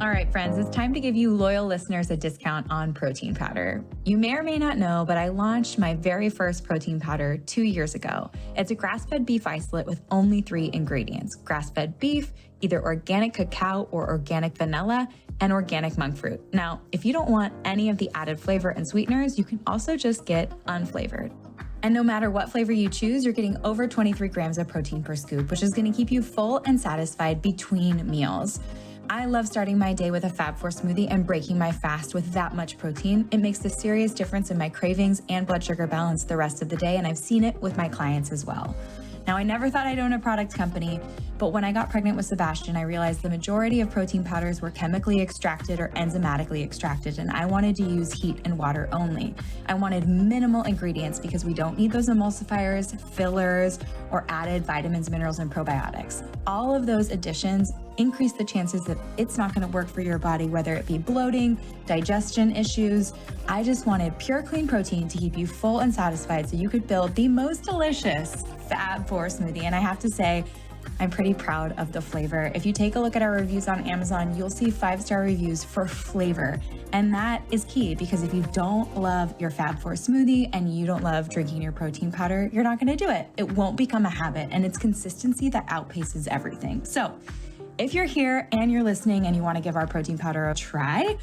All right, friends, it's time to give you loyal listeners a discount on protein powder. You may or may not know, but I launched my very first protein powder 2 years ago. It's a grass-fed beef isolate with only 3 ingredients: grass-fed beef, either organic cacao or organic vanilla, and organic monk fruit. Now, if you don't want any of the added flavor and sweeteners, you can also just get unflavored. And no matter what flavor you choose, you're getting over 23 grams of protein per scoop, which is going to keep you full and satisfied between meals. I love starting my day with a Fab4 smoothie and breaking my fast with that much protein. It makes a serious difference in my cravings and blood sugar balance the rest of the day, and I've seen it with my clients as well. Now, I never thought I'd own a product company, but when I got pregnant with Sebastian, I realized the majority of protein powders were chemically extracted or enzymatically extracted, and I wanted to use heat and water only. I wanted minimal ingredients because we don't need those emulsifiers, fillers, or added vitamins, minerals, and probiotics. All of those additions increase the chances that it's not going to work for your body, whether it be bloating, digestion issues. I just wanted pure, clean protein to keep you full and satisfied so you could build the most delicious Fab4 smoothie. And I have to say, I'm pretty proud of the flavor. If you take a look at our reviews on Amazon, you'll see 5-star reviews for flavor. And that is key, because if you don't love your Fab4 smoothie and you don't love drinking your protein powder, you're not going to do it. It won't become a habit, and it's consistency that outpaces everything. So if you're here and you're listening and you want to give our protein powder a try,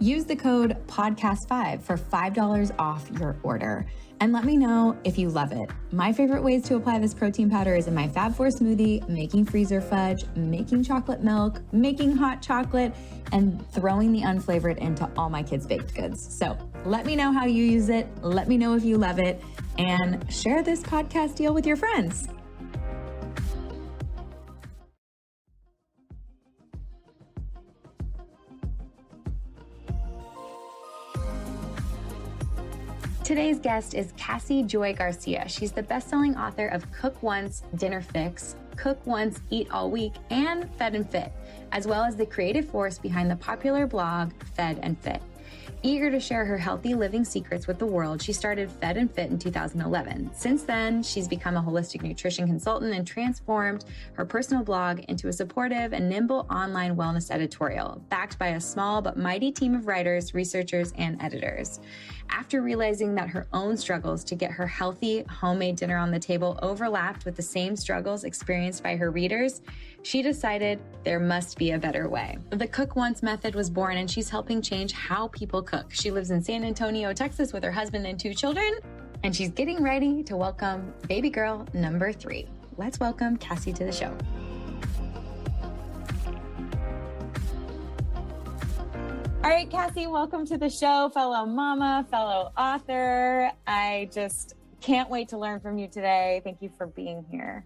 use the code podcast5 for $5 off your order. And let me know if you love it. My favorite ways to apply this protein powder is in my Fab4 smoothie, making freezer fudge, making chocolate milk, making hot chocolate, and throwing the unflavored into all my kids' baked goods. So let me know how you use it. Let me know if you love it, and share this podcast deal with your friends. Today's guest is Cassy Joy Garcia. She's the best-selling author of Cook Once, Dinner Fix, Cook Once, Eat All Week, and Fed and Fit, as well as the creative force behind the popular blog Fed and Fit. Eager to share her healthy living secrets with the world, she started Fed and Fit in 2011. Since then, she's become a holistic nutrition consultant and transformed her personal blog into a supportive and nimble online wellness editorial, backed by a small but mighty team of writers, researchers, and editors. After realizing that her own struggles to get her healthy homemade dinner on the table overlapped with the same struggles experienced by her readers, she decided there must be a better way. The Cook Once method was born, and she's helping change how people cook. She lives in San Antonio, Texas with her husband and 2 children, and she's getting ready to welcome baby girl number 3. Let's welcome Cassy to the show. All right, Cassy, welcome to the show, fellow mama, fellow author. I just can't wait to learn from you today. Thank you for being here.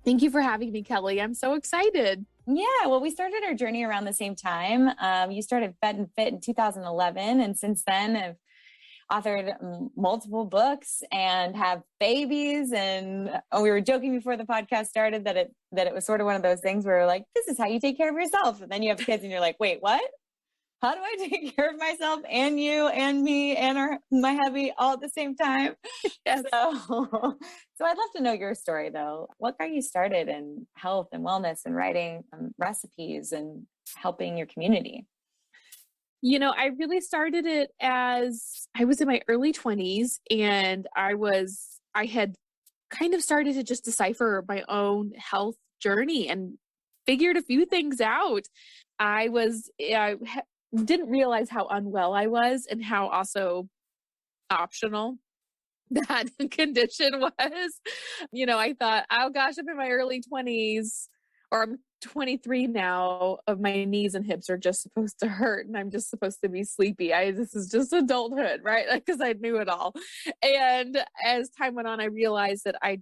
Thank you for having me, Kelly. I'm so excited. Yeah, well, we started our journey around the same time. You started Fed and Fit in 2011, and since then I've authored multiple books and have babies. And we were joking before the podcast started that it was sort of one of those things where we're like, this is how you take care of yourself. And then you have kids and you're like, wait, what? How do I take care of myself and you and me and my hubby all at the same time? Yes. So I'd love to know your story, though. What got you started in health and wellness and writing recipes and helping your community? You know, I really started it as I was in my early 20s, and I had kind of started to just decipher my own health journey and figured a few things out. I didn't realize how unwell I was and how also optional that condition was. You know, I thought, oh gosh, I'm in my early 20s, or I'm 23 now, of my knees and hips are just supposed to hurt and I'm just supposed to be sleepy. This is just adulthood, right? Like, because I knew it all. And as time went on, I realized that I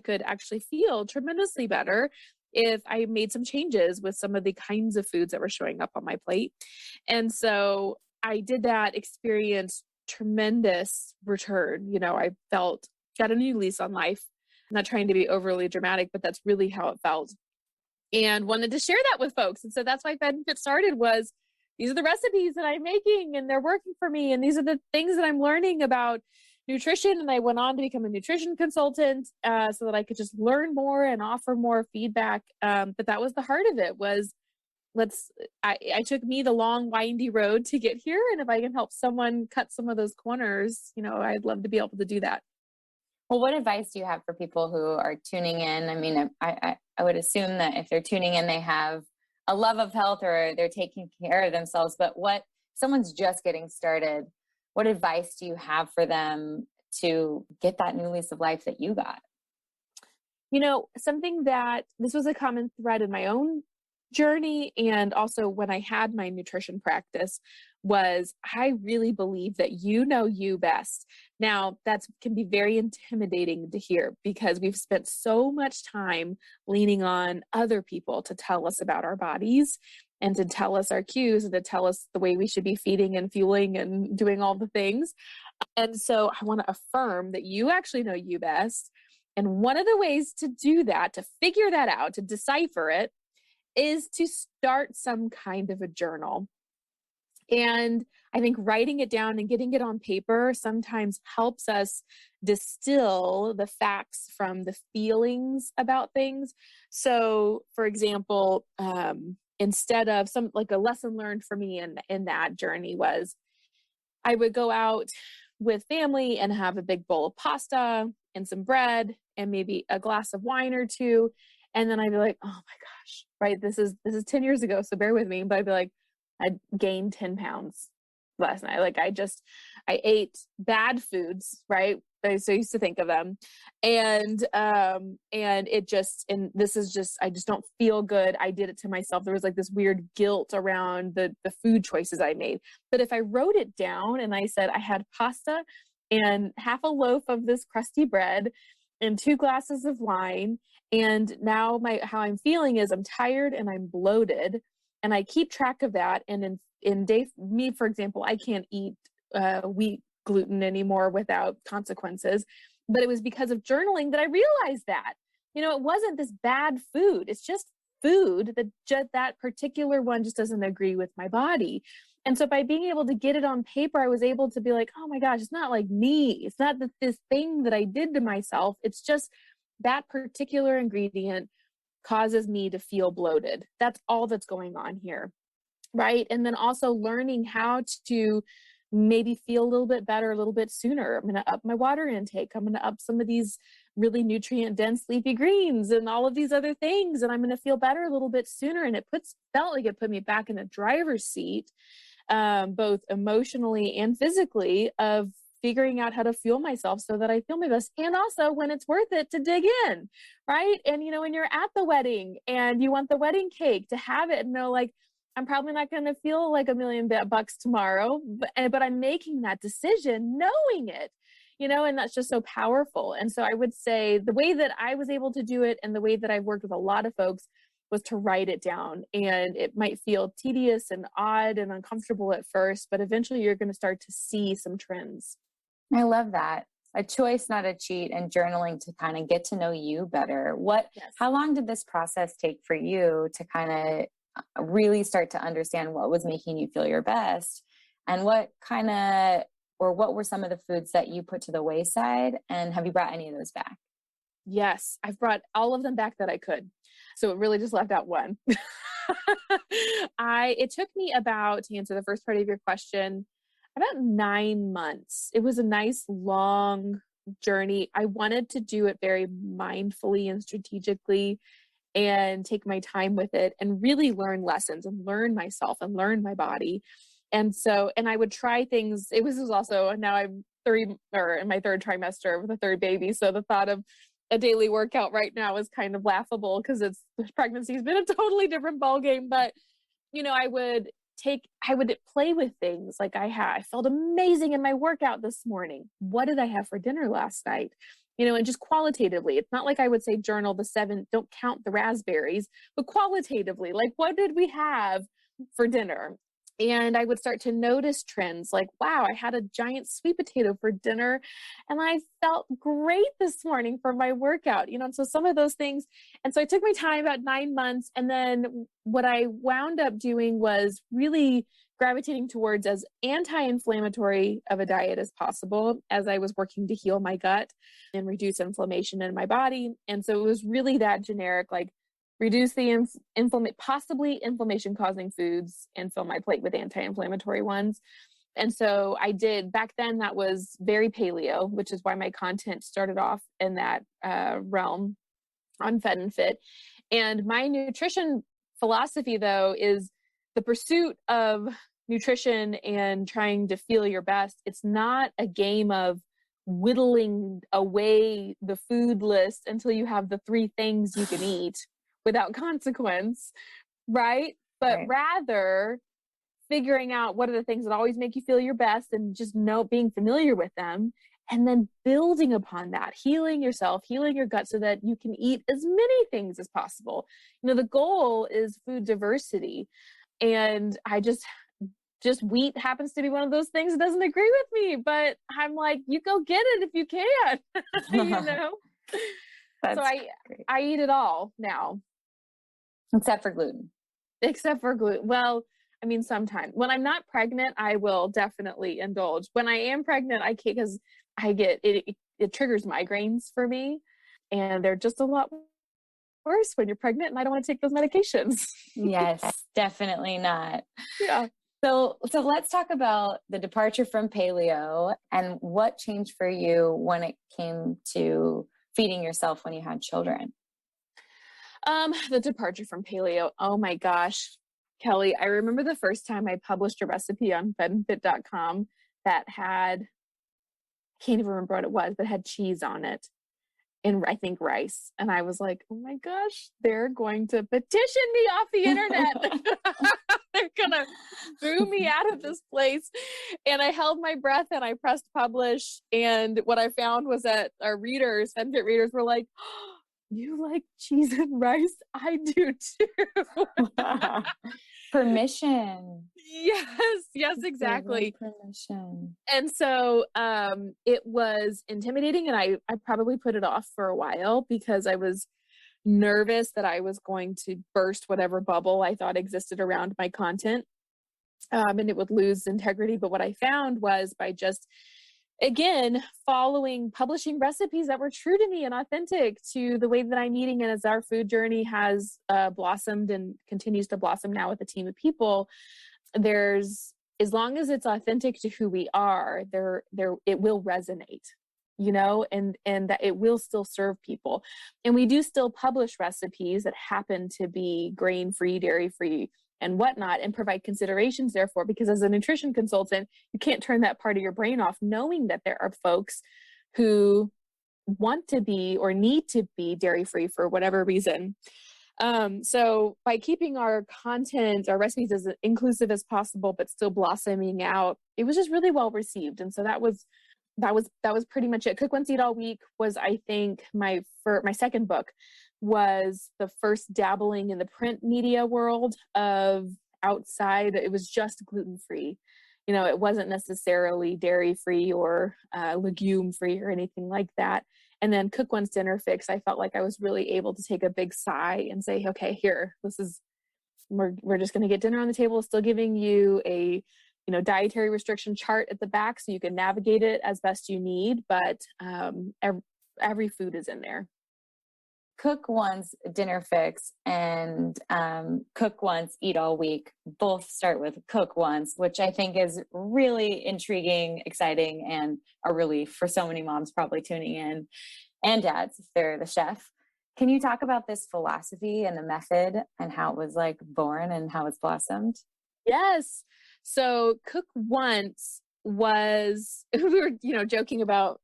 could actually feel tremendously better if I made some changes with some of the kinds of foods that were showing up on my plate. And so I did that, experienced tremendous return. You know, I got a new lease on life. I'm not trying to be overly dramatic, but that's really how it felt. And wanted to share that with folks. And so that's why Fed and Fit started. Was these are the recipes that I'm making and they're working for me. And these are the things that I'm learning about nutrition. And I went on to become a nutrition consultant so that I could just learn more and offer more feedback. But that was the heart of it, was I took me the long, windy road to get here. And if I can help someone cut some of those corners, I'd love to be able to do that. Well, what advice do you have for people who are tuning in? I mean, I would assume that if they're tuning in, they have a love of health or they're taking care of themselves. But what someone's just getting started, what advice do you have for them to get that new lease of life that you got? Something that this was a common thread in my own journey and also when I had my nutrition practice was I really believe that you know you best. Now, that can be very intimidating to hear because we've spent so much time leaning on other people to tell us about our bodies and to tell us our cues and to tell us the way we should be feeding and fueling and doing all the things. And so I want to affirm that you actually know you best. And one of the ways to do that, to figure that out, to decipher it, is to start some kind of a journal. And I think writing it down and getting it on paper sometimes helps us distill the facts from the feelings about things. So, for example, instead of like a lesson learned for me in that journey was I would go out with family and have a big bowl of pasta and some bread and maybe a glass of wine or two. And then I'd be like, oh my gosh, right? This is 10 years ago. So bear with me. But I'd be like, I gained 10 pounds last night. Like I ate bad foods, right? I so used to think of them. And this is just, I just don't feel good. I did it to myself. There was like this weird guilt around the food choices I made. But if I wrote it down and I said I had pasta and half a loaf of this crusty bread and 2 glasses of wine, and now how I'm feeling is I'm tired and I'm bloated, and I keep track of that. And me, for example, I can't eat wheat gluten anymore without consequences. But it was because of journaling that I realized that, it wasn't this bad food. It's just food that particular one just doesn't agree with my body. And so by being able to get it on paper, I was able to be like, oh my gosh, it's not like me. It's not this thing that I did to myself. It's just that particular ingredient causes me to feel bloated. That's all that's going on here. Right. And then also learning how to maybe feel a little bit better a little bit sooner. I'm going to up my water intake. I'm going to up some of these really nutrient dense leafy greens and all of these other things. And I'm going to feel better a little bit sooner. And felt like it put me back in the driver's seat, both emotionally and physically, of figuring out how to fuel myself so that I feel my best. And also when it's worth it to dig in, right? And, when you're at the wedding and you want the wedding cake, to have it and know, like, I'm probably not going to feel like $1 million tomorrow, but I'm making that decision knowing it, and that's just so powerful. And so I would say the way that I was able to do it and the way that I've worked with a lot of folks was to write it down. And it might feel tedious and odd and uncomfortable at first, but eventually you're going to start to see some trends. I love that. A choice, not a cheat, and journaling to kind of get to know you better. Yes. How long did this process take for you to kind of really start to understand what was making you feel your best, and what were some of the foods that you put to the wayside, and have you brought any of those back? Yes, I've brought all of them back that I could. So it really just left out one. It took me to answer the first part of your question, about 9 months. It was a nice long journey. I wanted to do it very mindfully and strategically and take my time with it and really learn lessons and learn myself and learn my body. And I would try things. This was also, now I'm in my 3rd trimester with a 3rd baby. So the thought of a daily workout right now is kind of laughable because pregnancy has been a totally different ballgame. But, I would play with things like I felt amazing in my workout this morning. What did I have for dinner last night? And just qualitatively, it's not like I would say journal the 7, don't count the raspberries, but qualitatively, like, what did we have for dinner? And I would start to notice trends like, wow, I had a giant sweet potato for dinner and I felt great this morning for my workout, and so some of those things. And so I took my time, about 9 months. And then what I wound up doing was really gravitating towards as anti-inflammatory of a diet as possible as I was working to heal my gut and reduce inflammation in my body. And so it was really that generic, like reduce the possibly inflammation causing foods and fill my plate with anti-inflammatory ones. And so I did back then, that was very paleo, which is why my content started off in that realm on Fed and Fit. And my nutrition philosophy, though, is the pursuit of nutrition and trying to feel your best. It's not a game of whittling away the food list until you have the 3 things you can eat without consequence, right? But rather figuring out what are the things that always make you feel your best and just being familiar with them, and then building upon that, healing yourself, healing your gut so that you can eat as many things as possible. The goal is food diversity. And I just wheat happens to be one of those things that doesn't agree with me, but I'm like, you go get it if you can, So I eat it all now. Except for gluten. Well, I mean, sometimes when I'm not pregnant, I will definitely indulge. When I am pregnant, I can't, because it triggers migraines for me, and they're just a lot worse when you're pregnant, and I don't want to take those medications. Yes, definitely not. Yeah. So let's talk about the departure from paleo and what changed for you when it came to feeding yourself when you had children. The departure from paleo. Oh my gosh, Kelly, I remember the first time I published a recipe on fedandfit.com that had, I can't even remember what it was, but had cheese on it. And I think rice. And I was like, oh my gosh, they're going to petition me off the internet. They're going to boo me out of this place. And I held my breath and I pressed publish. And what I found was that our readers, FedFit readers, were like, oh, you like cheese and rice? I do too. Permission. Yes, exactly. Permission. And so it was intimidating, and I probably put it off for a while because I was nervous that I was going to burst whatever bubble I thought existed around my content, and it would lose integrity. But what I found was, by just, again, publishing recipes that were true to me and authentic to the way that I'm eating, and as our food journey has blossomed and continues to blossom now with a team of people, as long as it's authentic to who we are, it will resonate, and that it will still serve people. And we do still publish recipes that happen to be grain-free, dairy-free, and whatnot, and provide considerations therefore, because as a nutrition consultant, you can't turn that part of your brain off, knowing that there are folks who want to be or need to be dairy-free for whatever reason. So by keeping our content, our recipes as inclusive as possible, but still blossoming out, it was just really well received. And so that was pretty much it. Cook Once, Eat All Week was, I think, my second book was the first dabbling in the print media world of outside. It was just gluten-free. It wasn't necessarily dairy-free or legume-free or anything like that. And then Cook Once, Dinner Fix, I felt like I was really able to take a big sigh and say, okay, here, we're just going to get dinner on the table, still giving you a, dietary restriction chart at the back so you can navigate it as best you need. But every food is in there. Cook Once, Dinner Fix, and Cook Once, Eat All Week both start with Cook Once, which I think is really intriguing, exciting, and a relief for so many moms probably tuning in, and dads if they're the chef. Can you talk about this philosophy and the method and how it was born and how it's blossomed? Yes. So Cook Once was, we were, joking about,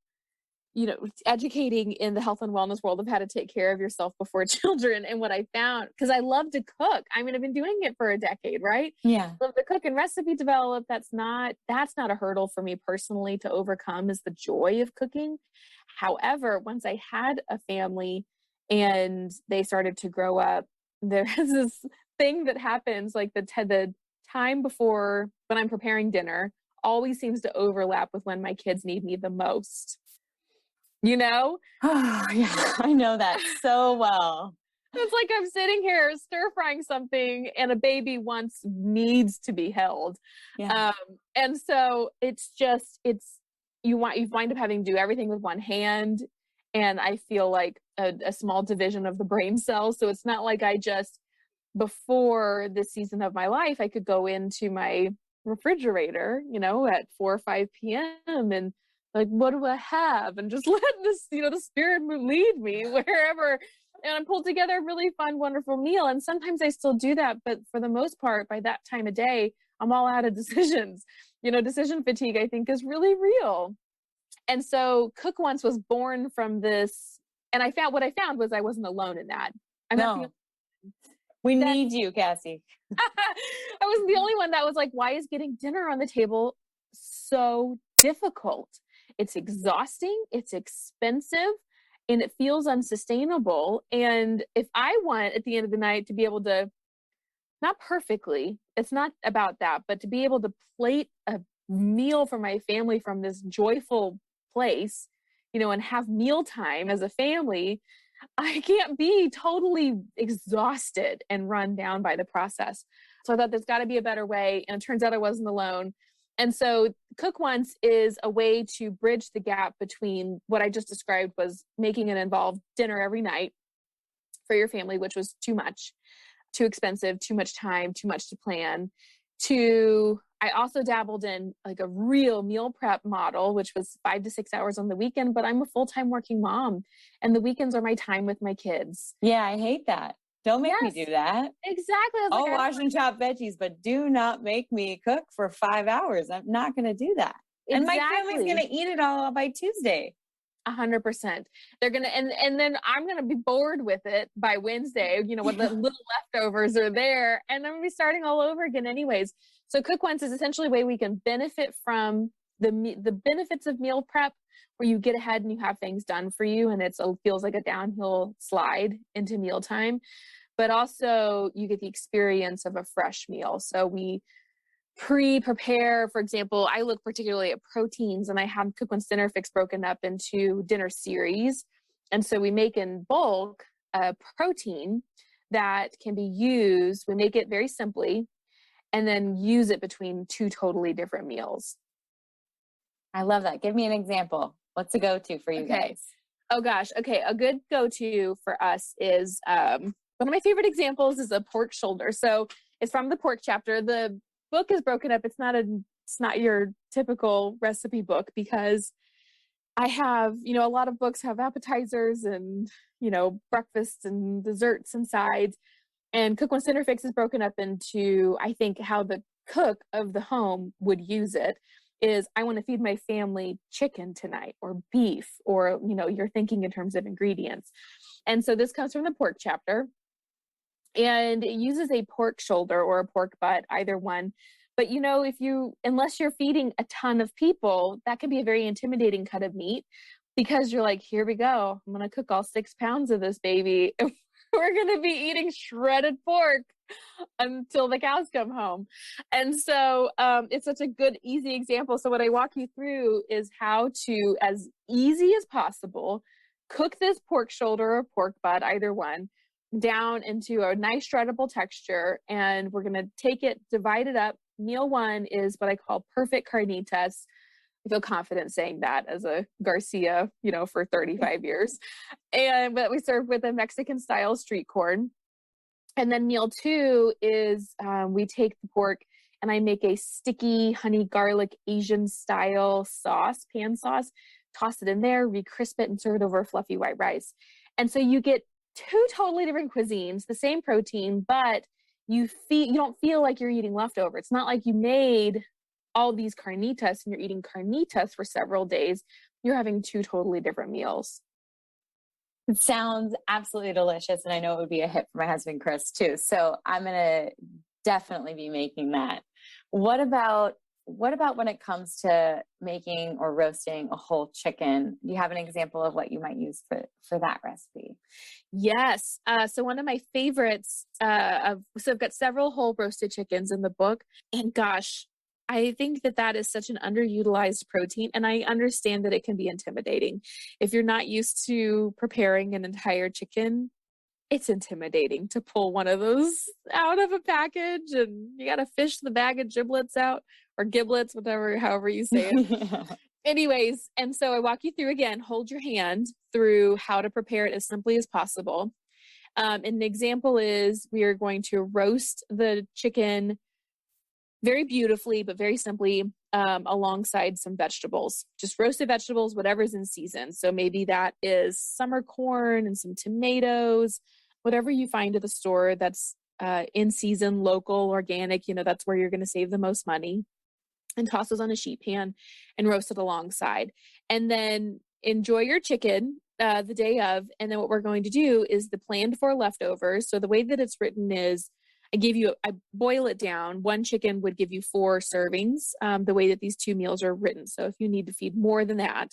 educating in the health and wellness world of how to take care of yourself before children. And what I found, because I love to cook, I mean, I've been doing it for a decade, right? Yeah. Love to cook and recipe develop. That's not a hurdle for me personally to overcome, is the joy of cooking. However, once I had a family and they started to grow up, there's this thing that happens, like the time before when I'm preparing dinner always seems to overlap with when my kids need me the most. Oh, yeah, I know that so well. It's like I'm sitting here stir frying something and a baby needs to be held. Yeah. And so you wind up having to do everything with one hand. and I feel like a small division of the brain cells. So it's not like I just, before this season of my life, I could go into my refrigerator, at 4 or 5 p.m. and like, what do I have? And just let this, the spirit lead me wherever. And I pulled together a really fun, wonderful meal. And sometimes I still do that. But for the most part, by that time of day, I'm all out of decisions. Decision fatigue, I think, is really real. And so Cook Once was born from this. And what I found was I wasn't alone in that. I'm not the only we need you, Cassy. I was the only one that was like, why is getting dinner on the table so difficult? It's exhausting, it's expensive, and it feels unsustainable. And if I want at the end of the night to be able to, not perfectly, it's not about that, but to be able to plate a meal for my family from this joyful place, and have mealtime as a family, I can't be totally exhausted and run down by the process. So I thought there's got to be a better way. And it turns out I wasn't alone. And so Cook Once is a way to bridge the gap between what I just described was making an involved dinner every night for your family, which was too much, too expensive, too much time, too much to plan, to I also dabbled in like a real meal prep model, which was 5 to 6 hours on the weekend, but I'm a full-time working mom and the weekends are my time with my kids. Yeah, I hate that. Don't make me do that. Exactly. I'll wash and chop veggies, but do not make me cook for 5 hours. I'm not going to do that. Exactly. And my family's going to eat it all by Tuesday. 100%. They're going to, and then I'm going to be bored with it by Wednesday, when the little leftovers are there, and I'm going to be starting all over again anyways. So Cook Once is essentially a way we can benefit from the benefits of meal prep, where you get ahead and you have things done for you, and it feels like a downhill slide into mealtime, but also you get the experience of a fresh meal. So we prepare, for example, I look particularly at proteins, and I have Cook Once Dinner Fix broken up into dinner series. And so we make in bulk a protein that can be used. We make it very simply and then use it between 2 totally different meals. I love that. Give me an example. What's a go-to for you guys? Oh gosh. Okay. A good go-to for us is, one of my favorite examples is a pork shoulder. So it's from the pork chapter. The book is broken up. It's not your typical recipe book, because I have, a lot of books have appetizers and, breakfasts and desserts and sides. And Cook Once Dinner Fix is broken up into, I think, how the cook of the home would use it is, I want to feed my family chicken tonight, or beef, or, you're thinking in terms of ingredients. And so this comes from the pork chapter, and it uses a pork shoulder or a pork butt, either one. But, unless you're feeding a ton of people, that can be a very intimidating cut of meat, because you're like, here we go. I'm going to cook all 6 pounds of this baby. We're going to be eating shredded pork until the cows come home. And so it's such a good, easy example. So what I walk you through is how to, as easy as possible, cook this pork shoulder or pork butt, either one, down into a nice shreddable texture. And we're going to take it, divide it up. Meal 1 is what I call perfect carnitas. I feel confident saying that as a Garcia, for 35 years. But we serve with a Mexican style street corn. And then meal 2 is we take the pork and I make a sticky honey garlic Asian style sauce, pan sauce, toss it in there, re-crisp it, and serve it over fluffy white rice. And so you get 2 totally different cuisines, the same protein, but you don't feel like you're eating leftover. It's not like you made all these carnitas and you're eating carnitas for several days. You're having 2 totally different meals. It sounds absolutely delicious. And I know it would be a hit for my husband, Chris, too. So I'm going to definitely be making that. What about when it comes to making or roasting a whole chicken? Do you have an example of what you might use for that recipe? Yes. So one of my favorites, so I've got several whole roasted chickens in the book, and gosh, I think that is such an underutilized protein, and I understand that it can be intimidating. If you're not used to preparing an entire chicken, it's intimidating to pull one of those out of a package, and you got to fish the bag of giblets out, or giblets, however you say it. anyways, and so I walk you through again, hold your hand through how to prepare it as simply as possible. An example is we are going to roast the chicken very beautifully, but very simply, alongside some vegetables, just roasted vegetables, whatever's in season. So maybe that is summer corn and some tomatoes, whatever you find at the store that's in season, local, organic, that's where you're going to save the most money, and toss those on a sheet pan and roast it alongside. And then enjoy your chicken the day of. And then what we're going to do is the planned for leftovers. So the way that it's written is I boil it down. One chicken would give you 4 servings, the way that these 2 meals are written. So if you need to feed more than that,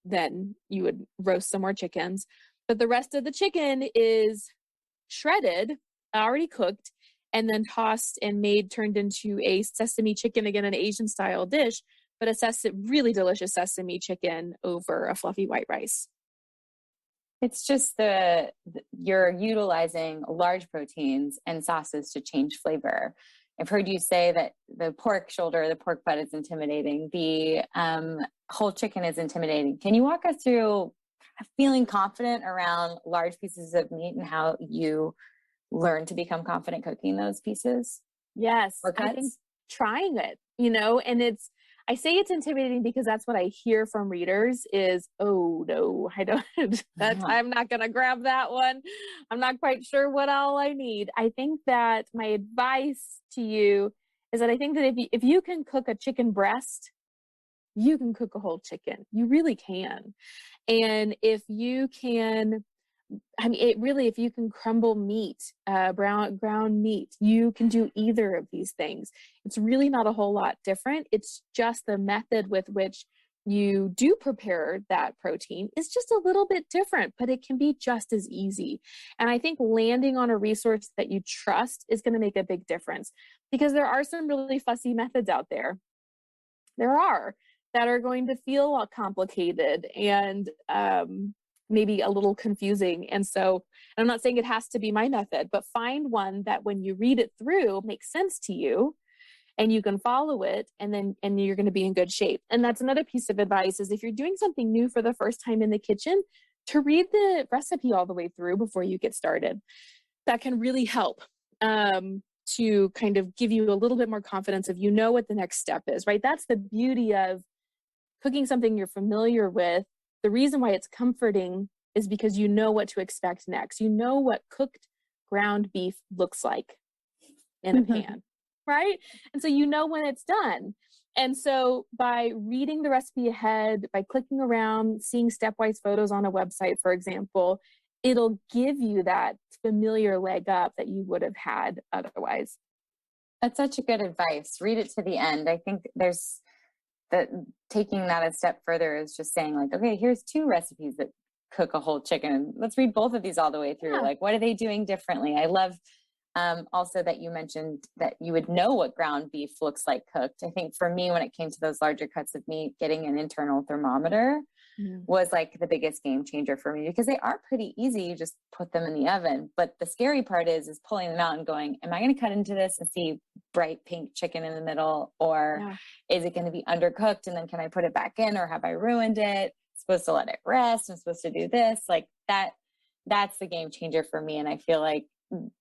then you would roast some more chickens. But the rest of the chicken is shredded, already cooked, and then tossed and turned into a sesame chicken, again, an Asian style dish, but a really delicious sesame chicken over a fluffy white rice. It's just you're utilizing large proteins and sauces to change flavor. I've heard you say that the pork shoulder, the pork butt is intimidating. The whole chicken is intimidating. Can you walk us through feeling confident around large pieces of meat and how you learn to become confident cooking those pieces? Yes, or cuts? I think trying it, and I say it's intimidating because that's what I hear from readers is, oh no, I don't, I'm not going to grab that one. I'm not quite sure what all I need. I think that my advice to you is that I think that if you can cook a chicken breast, you can cook a whole chicken. You really can. And if you can, if you can crumble meat, ground meat, you can do either of these things. It's really not a whole lot different. It's just the method with which you do prepare that protein is just a little bit different, but it can be just as easy. And I think landing on a resource that you trust is going to make a big difference, because there are some really fussy methods out there. There are that are going to feel complicated and maybe a little confusing. And so I'm not saying it has to be my method, but find one that when you read it through makes sense to you and you can follow it, and you're going to be in good shape. And that's another piece of advice is if you're doing something new for the first time in the kitchen, to read the recipe all the way through before you get started. That can really help to kind of give you a little bit more confidence if you know what the next step is, right? That's the beauty of cooking something you're familiar with. The reason why it's comforting is because you know what to expect next. You know what cooked ground beef looks like in a pan, right? And so you know when it's done. And so by reading the recipe ahead, by clicking around, seeing stepwise photos on a website, for example, it'll give you that familiar leg up that you would have had otherwise. That's such a good advice. Read it to the end. I think there's taking that a step further is just saying like, okay, here's 2 recipes that cook a whole chicken. Let's read both of these all the way through. Yeah. Like, what are they doing differently? I love also that you mentioned that you would know what ground beef looks like cooked. I think for me, when it came to those larger cuts of meat, getting an internal thermometer was like the biggest game changer for me, because they are pretty easy. You just put them in the oven. But the scary part is pulling them out and going, am I going to cut into this and see bright pink chicken in the middle? Or is it going to be undercooked? And then can I put it back in, or have I ruined it? I'm supposed to let it rest. I'm supposed to do this. Like that's the game changer for me. And I feel like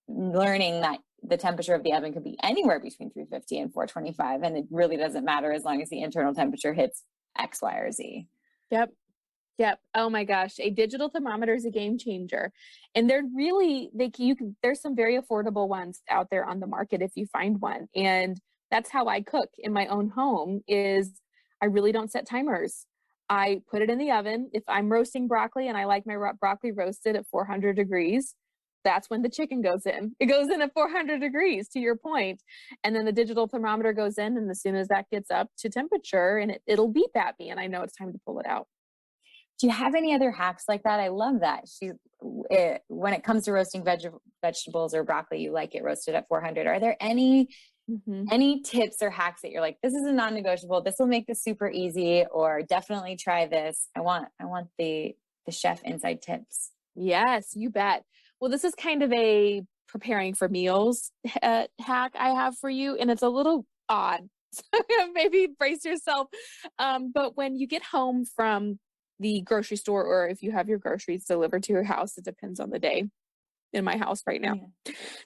learning that the temperature of the oven could be anywhere between 350 and 425. And it really doesn't matter as long as the internal temperature hits X, Y, or Z. Yep. Oh my gosh. A digital thermometer is a game changer. And there's some very affordable ones out there on the market if you find one. And that's how I cook in my own home is I really don't set timers. I put it in the oven. If I'm roasting broccoli and I like my broccoli roasted at 400 degrees, that's when the chicken goes in. It goes in at 400 degrees, to your point. And then the digital thermometer goes in, and as soon as that gets up to temperature, and it'll beep at me, and I know it's time to pull it out. Do you have any other hacks like that? I love that. When it comes to roasting vegetables or broccoli, you like it roasted at 400. Are there any tips or hacks that you're like, this is a non-negotiable, this will make this super easy, or definitely try this? I want the chef inside tips. Yes, you bet. Well, this is kind of a preparing for meals hack I have for you. And it's a little odd maybe brace yourself. But when you get home from the grocery store, or if you have your groceries delivered to your house, it depends on the day. In my house right now,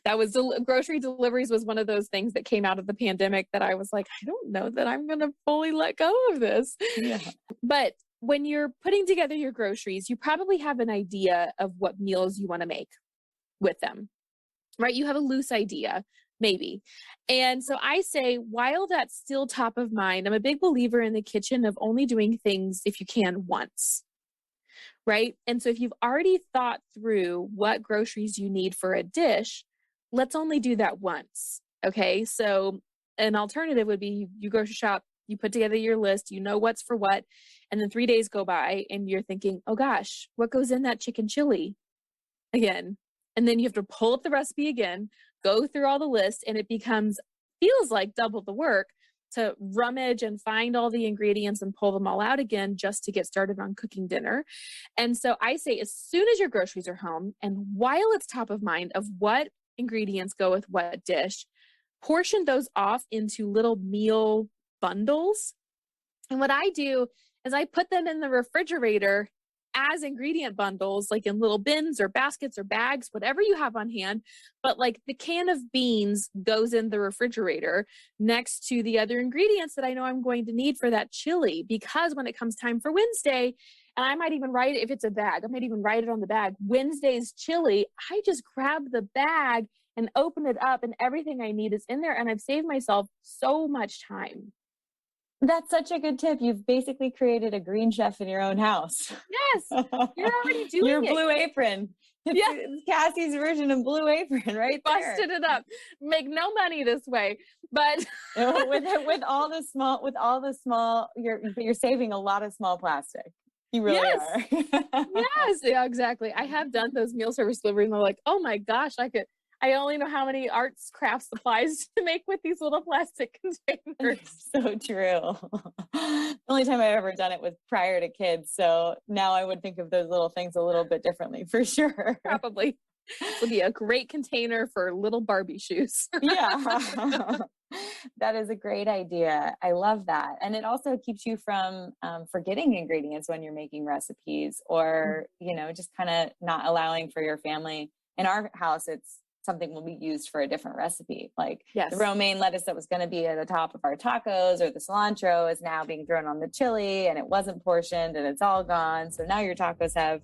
that was grocery deliveries was one of those things that came out of the pandemic that I was like, I don't know that I'm going to fully let go of this. Yeah. But when you're putting together your groceries, you probably have an idea of what meals you want to make with them, right? You have a loose idea, maybe. And so I say, while that's still top of mind, I'm a big believer in the kitchen of only doing things if you can once. Right. And so if you've already thought through what groceries you need for a dish, let's only do that once. Okay. So an alternative would be you grocery shop, you put together your list, you know what's for what. And then 3 days go by and you're thinking, oh gosh, what goes in that chicken chili again? And then you have to pull up the recipe again, go through all the lists, and it feels like double the work to rummage and find all the ingredients and pull them all out again just to get started on cooking dinner. And so I say, as soon as your groceries are home, and while it's top of mind of what ingredients go with what dish, portion those off into little meal bundles. And what I do is I put them in the refrigerator as ingredient bundles, like in little bins or baskets or bags, whatever you have on hand. But like the can of beans goes in the refrigerator next to the other ingredients that I know I'm going to need for that chili, because when it comes time for Wednesday, and I might even write it, if it's a bag, I might even write it on the bag, Wednesday's chili, I just grab the bag and open it up and everything I need is in there. And I've saved myself so much time. That's such a good tip. You've basically created a green chef in your own house. Yes, you're already doing your it. Blue Apron. It's Cassie's version of Blue Apron, right there. Busted it up. Make no money this way, but with all the small, you're saving a lot of small plastic. You really are. Yes, yeah, exactly. I have done those meal service deliveries, and they're like, oh my gosh, I only know how many arts craft supplies to make with these little plastic containers. So true. The only time I've ever done it was prior to kids. So now I would think of those little things a little bit differently for sure. Probably. This would be a great container for little Barbie shoes. Yeah. That is a great idea. I love that. And it also keeps you from forgetting ingredients when you're making recipes, or, just kind of not allowing for your family. In our house, it's something will be used for a different recipe. Like the romaine lettuce that was going to be at the top of our tacos, or the cilantro is now being thrown on the chili, and it wasn't portioned and it's all gone. So now your tacos have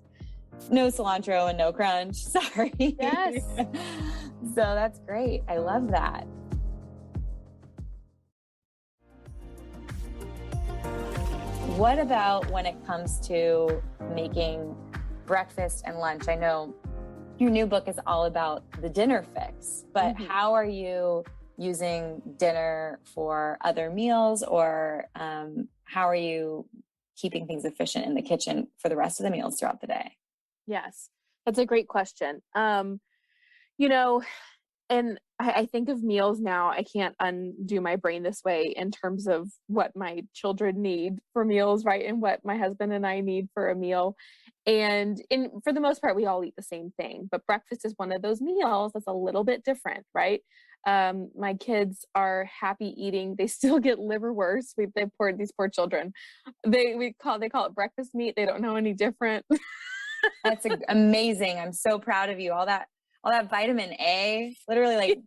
no cilantro and no crunch. Sorry. Yes. So that's great. I love that. What about when it comes to making breakfast and lunch? I know your new book is all about the dinner fix, but how are you using dinner for other meals, or how are you keeping things efficient in the kitchen for the rest of the meals throughout the day? Yes, that's a great question. And I think of meals now, I can't undo my brain this way in terms of what my children need for meals, right? And what my husband and I need for a meal. And for the most part, we all eat the same thing, but breakfast is one of those meals that's a little bit different, right? My kids are happy eating. They still get liverwurst. These poor children. They call it breakfast meat. They don't know any different. That's amazing. I'm so proud of you. All that vitamin A, literally like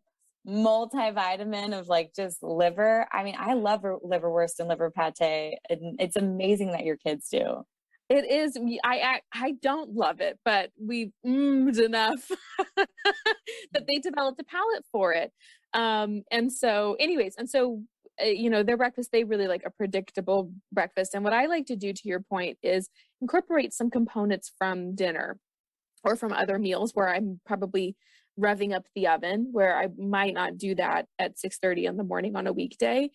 multivitamin of like just liver. I mean, I love liverwurst and liver pate. And it's amazing that your kids do. It is. I don't love it, but we've enough that they developed a palate for it. And so their breakfast, they really like a predictable breakfast. And what I like to do, to your point, is incorporate some components from dinner or from other meals where I'm probably revving up the oven, where I might not do that at 6:30 in the morning on a weekday.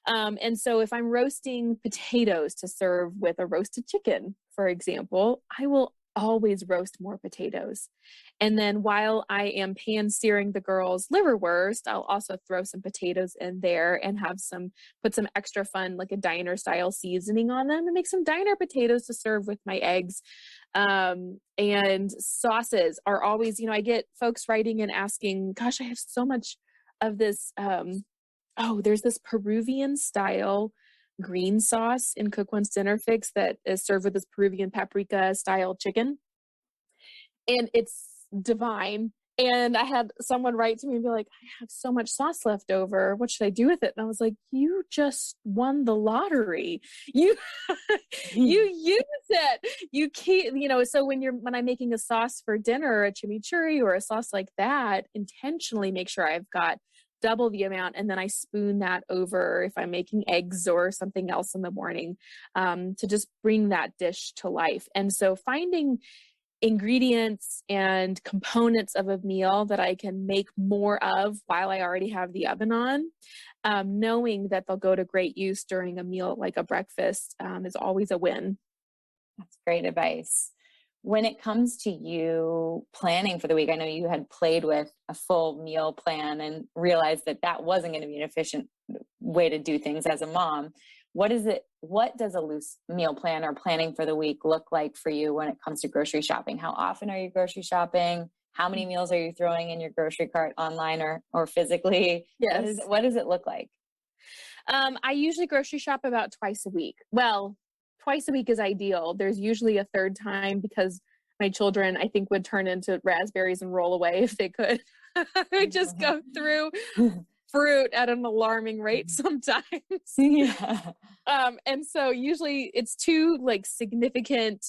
And so if I'm roasting potatoes to serve with a roasted chicken, for example, I will always roast more potatoes. And then while I am pan searing the girls' liverwurst, I'll also throw some potatoes in there and put some extra fun, like a diner style seasoning on them, and make some diner potatoes to serve with my eggs. And sauces are always, I get folks writing and asking, gosh, I have so much of this, Oh, there's this Peruvian style green sauce in Cook One's Dinner Fix that is served with this Peruvian paprika style chicken. And it's divine. And I had someone write to me and be like, I have so much sauce left over. What should I do with it? And I was like, you just won the lottery. You you use it. You can't, so when I'm making a sauce for dinner, a chimichurri or a sauce like that, intentionally make sure I've got double the amount. And then I spoon that over if I'm making eggs or something else in the morning, to just bring that dish to life. And so finding ingredients and components of a meal that I can make more of while I already have the oven on, knowing that they'll go to great use during a meal like a breakfast, is always a win. That's great advice. When it comes to you planning for the week, I know you had played with a full meal plan and realized that that wasn't going to be an efficient way to do things as a mom. What does a loose meal plan or planning for the week look like for you when it comes to grocery shopping? How often are you grocery shopping? How many meals are you throwing in your grocery cart online or physically? Yes. What does it look like? I usually grocery shop about twice a week. Well, twice a week is ideal. There's usually a third time because my children, I think, would turn into raspberries and roll away if they could. I just go through fruit at an alarming rate sometimes. Yeah. And so usually it's two like significant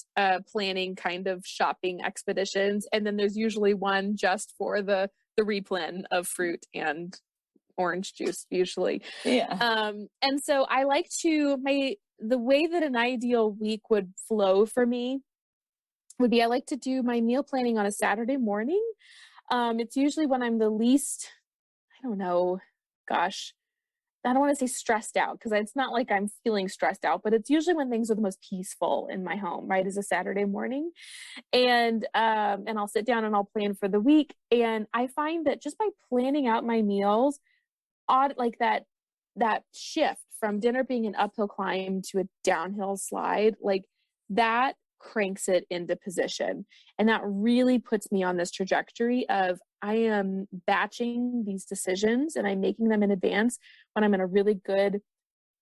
planning kind of shopping expeditions. And then there's usually one just for the replen of fruit and orange juice usually. Yeah. And so I like the way that an ideal week would flow for me would be I like to do my meal planning on a Saturday morning. It's usually when I'm the least, I don't know, gosh, I don't want to say stressed out because it's not like I'm feeling stressed out, but it's usually when things are the most peaceful in my home, right? Is a Saturday morning. And I'll sit down and I'll plan for the week. And I find that just by planning out my meals, like that shift from dinner being an uphill climb to a downhill slide, like that cranks it into position. And that really puts me on this trajectory of I am batching these decisions and I'm making them in advance when I'm in a really good,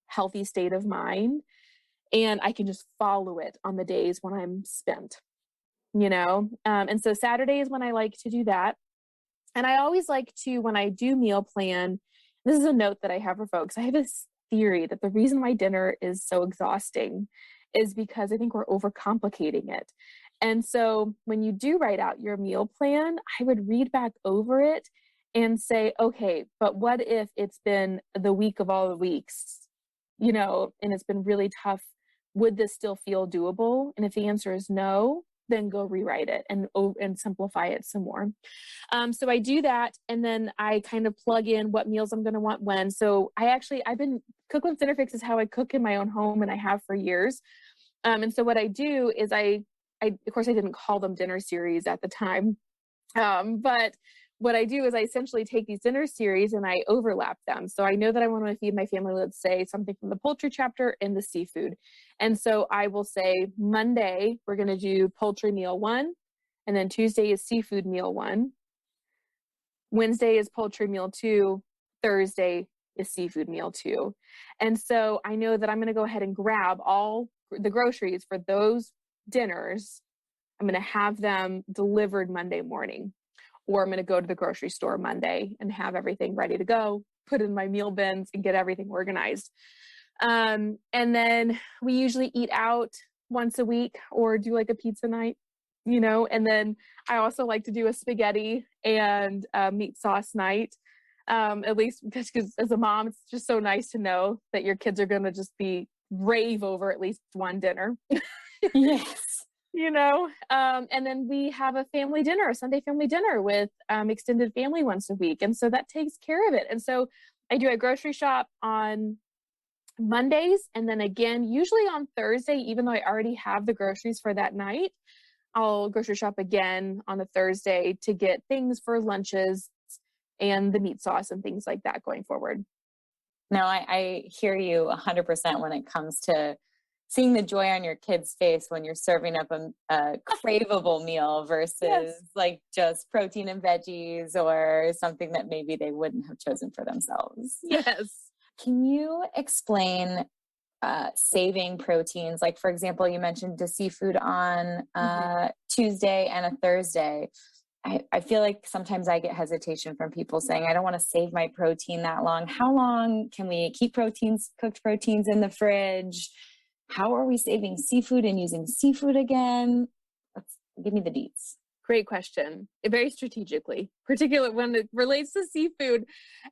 healthy state of mind. And I can just follow it on the days when I'm spent, And so Saturday is when I like to do that. And I always like to, when I do meal plan, this is a note that I have for folks. I have this theory that the reason my dinner is so exhausting is because I think we're overcomplicating it. And so when you do write out your meal plan, I would read back over it and say, okay, but what if it's been the week of all the weeks, and it's been really tough? Would this still feel doable? And if the answer is no, then go rewrite it and simplify it some more. So I do that, and then I kind of plug in what meals I'm going to want when. So Cook One's Dinner Fix is how I cook in my own home, and I have for years. And so what I do is I of course I didn't call them dinner series at the time, but what I do is I essentially take these dinner series and I overlap them. So I know that I want to feed my family, let's say, something from the poultry chapter and the seafood. And so I will say Monday, we're going to do poultry meal 1. And then Tuesday is seafood meal 1. Wednesday is poultry meal 2. Thursday is seafood meal 2. And so I know that I'm going to go ahead and grab all the groceries for those dinners. I'm going to have them delivered Monday morning. Or I'm going to go to the grocery store Monday and have everything ready to go, put in my meal bins and get everything organized. And then we usually eat out once a week or do like a pizza night, and then I also like to do a spaghetti and meat sauce night. At least because as a mom, it's just so nice to know that your kids are going to just be rave over at least one dinner. Yes. And then we have a Sunday family dinner with extended family once a week. And so that takes care of it. And so I do a grocery shop on Mondays. And then again, usually on Thursday, even though I already have the groceries for that night, I'll grocery shop again on a Thursday to get things for lunches and the meat sauce and things like that going forward. No, I hear you 100% when it comes to seeing the joy on your kid's face when you're serving up a craveable meal versus Yes. like just protein and veggies or something that maybe they wouldn't have chosen for themselves. Yes. Can you explain saving proteins? Like, for example, you mentioned the seafood on Tuesday and a Thursday. I feel like sometimes I get hesitation from people saying, I don't want to save my protein that long. How long can we keep cooked proteins in the fridge? How are we saving seafood and using seafood again? Give me the deets. Great question. Very strategically, particularly when it relates to seafood,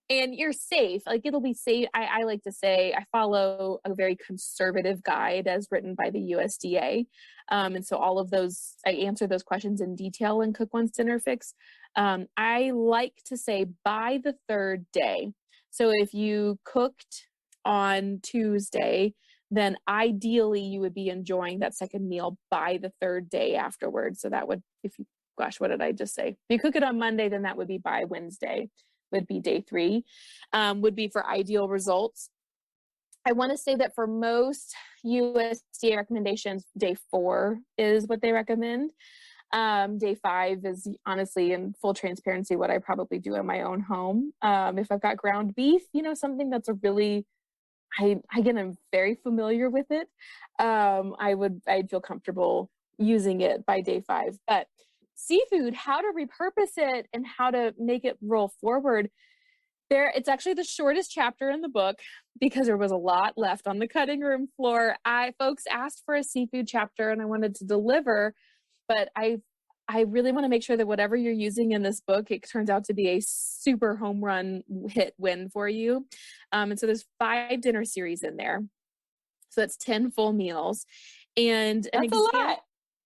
and you're safe. Like, it'll be safe. I like to say I follow a very conservative guide as written by the USDA. And so all of those, I answer those questions in detail in Cook Once Dinner Fix. I like to say by the third day. So if you cooked on Tuesday, then ideally you would be enjoying that second meal by the third day afterwards. So that would, what did I just say? If you cook it on Monday, then that would be by Wednesday, would be day 3, would be for ideal results. I want to say that for most USDA recommendations, day 4 is what they recommend. Day 5 is honestly, in full transparency, what I probably do in my own home. If I've got ground beef, something that's a really, again, I'm very familiar with it. I'd feel comfortable using it by day 5. But seafood, how to repurpose it and how to make it roll forward. It's actually the shortest chapter in the book because there was a lot left on the cutting room floor. Folks asked for a seafood chapter and I wanted to deliver, but I really want to make sure that whatever you're using in this book, it turns out to be a super home run hit win for you. And so there's 5 dinner series in there. So that's 10 full meals. And that's a lot.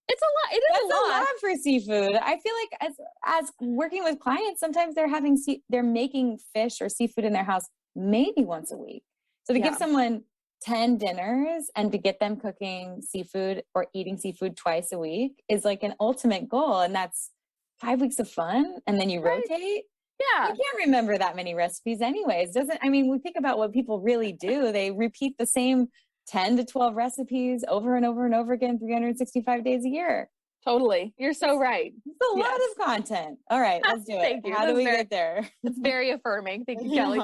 It's a lot. It is That's a lot for seafood. I feel like as working with clients, sometimes they're making fish or seafood in their house maybe once a week. So to give someone 10 dinners and to get them cooking seafood or eating seafood twice a week is like an ultimate goal. And that's 5 weeks of fun. And then you rotate. Yeah. You can't remember that many recipes anyways. We think about what people really do. They repeat the same 10 to 12 recipes over and over and over again, 365 days a year. Totally. You're so right. It's a lot of content. All right, let's do it. Thank you. How do we get there? It's very affirming. Thank you, Kelly.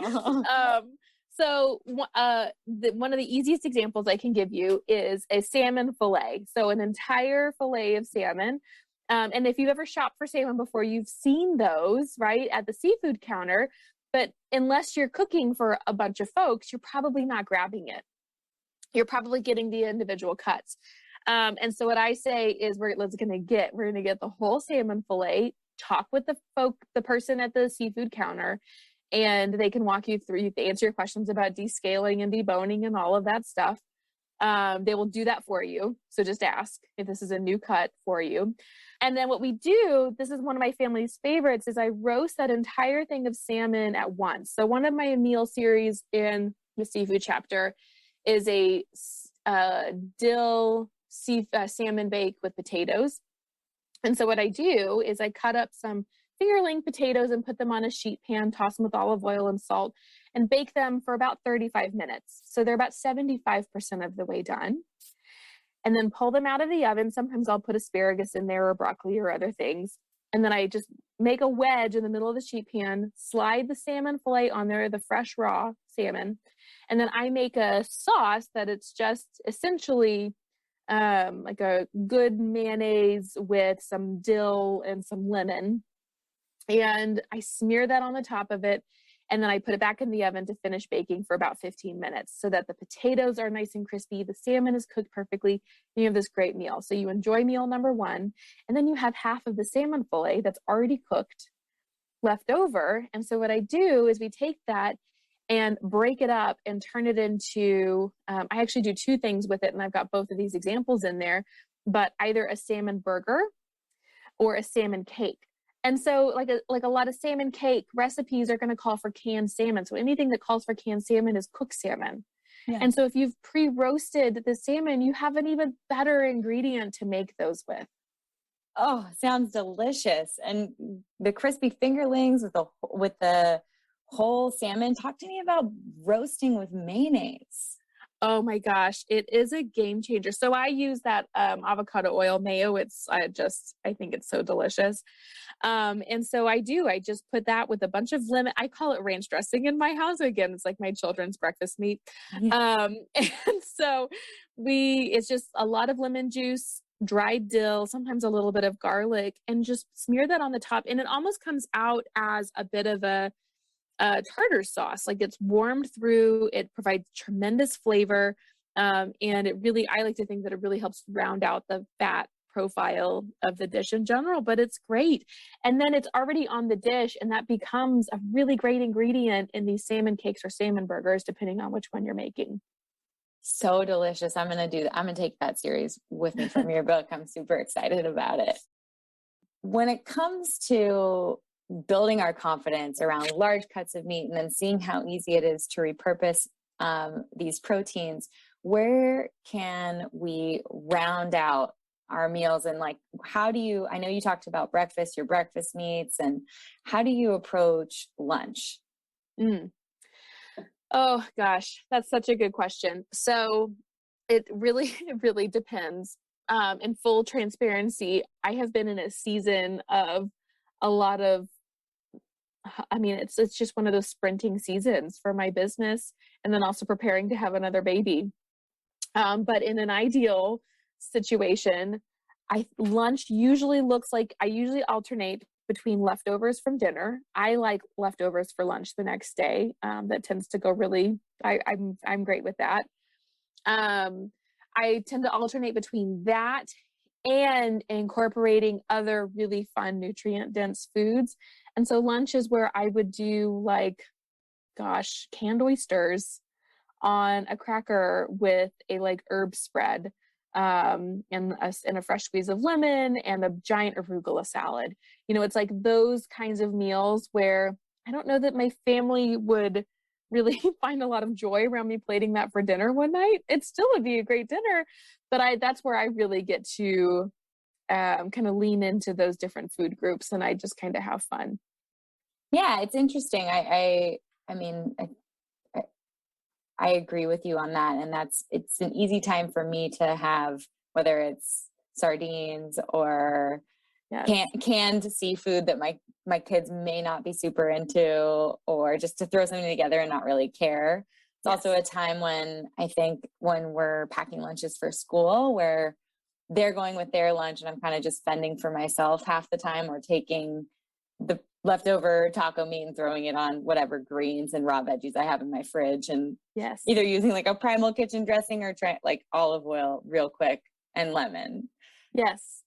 So one of the easiest examples I can give you is a salmon fillet. So an entire fillet of salmon. And if you've ever shopped for salmon before, you've seen those, right, at the seafood counter. But unless you're cooking for a bunch of folks, you're probably not grabbing it. You're probably getting the individual cuts. And so what I say is we're going to get the whole salmon fillet, talk with the person at the seafood counter, and they can walk you through, answer your questions about descaling and deboning and all of that stuff. They will do that for you. So just ask if this is a new cut for you. And then what we do, this is one of my family's favorites, is I roast that entire thing of salmon at once. So one of my meal series in the seafood chapter is a dill salmon bake with potatoes. And so what I do is I cut up some fingerling potatoes and put them on a sheet pan, toss them with olive oil and salt, and bake them for about 35 minutes. So they're about 75% of the way done. And then pull them out of the oven. Sometimes I'll put asparagus in there or broccoli or other things. And then I just make a wedge in the middle of the sheet pan, slide the salmon fillet on there, the fresh raw salmon. And then I make a sauce that it's just essentially like a good mayonnaise with some dill and some lemon. And I smear that on the top of it. And then I put it back in the oven to finish baking for about 15 minutes so that the potatoes are nice and crispy. The salmon is cooked perfectly. And you have this great meal. So you enjoy meal number 1. And then you have half of the salmon fillet that's already cooked left over. And so what I do is we take that and break it up and turn it into, I actually do 2 things with it. And I've got both of these examples in there, but either a salmon burger or a salmon cake. And so like a lot of salmon cake recipes are going to call for canned salmon. So anything that calls for canned salmon is cooked salmon. Yeah. And so if you've pre-roasted the salmon, you have an even better ingredient to make those with. Oh, sounds delicious. And the crispy fingerlings with the whole salmon. Talk to me about roasting with mayonnaise. Oh my gosh, it is a game changer. So I use that avocado oil mayo. I think it's so delicious. And so I just put that with a bunch of lemon. I call it ranch dressing in my house. Again, it's like my children's breakfast meat. Yeah. And so it's just a lot of lemon juice, dried dill, sometimes a little bit of garlic, and just smear that on the top. And it almost comes out as a bit of a tartar sauce. Like it's warmed through, it provides tremendous flavor. And I like to think that it really helps round out the fat profile of the dish in general, but it's great. And then it's already on the dish, and that becomes a really great ingredient in these salmon cakes or salmon burgers, depending on which one you're making. So delicious. I'm going to do that. I'm going to take that series with me from your book. I'm super excited about it. When it comes to building our confidence around large cuts of meat and then seeing how easy it is to repurpose these proteins, where can we round out our meals? And like, I know you talked about breakfast, your breakfast meats, and how do you approach lunch? Oh gosh, that's such a good question. So it really depends. In full transparency, I have been in a season of a lot of, it's just one of those sprinting seasons for my business, and then also preparing to have another baby. But in an ideal situation, lunch usually looks like I usually alternate between leftovers from dinner. I like leftovers for lunch the next day. That tends to go really. I'm great with that. I tend to alternate between that and incorporating other really fun nutrient dense foods. And so lunch is where I would do canned oysters on a cracker with a herb spread, and a fresh squeeze of lemon and a giant arugula salad. It's like those kinds of meals where I don't know that my family would really find a lot of joy around me plating that for dinner one night. It still would be a great dinner, but that's where I really get to kind of lean into those different food groups, and I just kind of have fun. Yeah, it's interesting. I agree with you on that. And it's an easy time for me to have, whether it's sardines or canned seafood that my kids may not be super into, or just to throw something together and not really care. It's also a time when I think when we're packing lunches for school, where they're going with their lunch and I'm kind of just fending for myself half the time, or taking the leftover taco meat and throwing it on whatever greens and raw veggies I have in my fridge, and either using like a primal kitchen dressing or like olive oil real quick and lemon. Yes.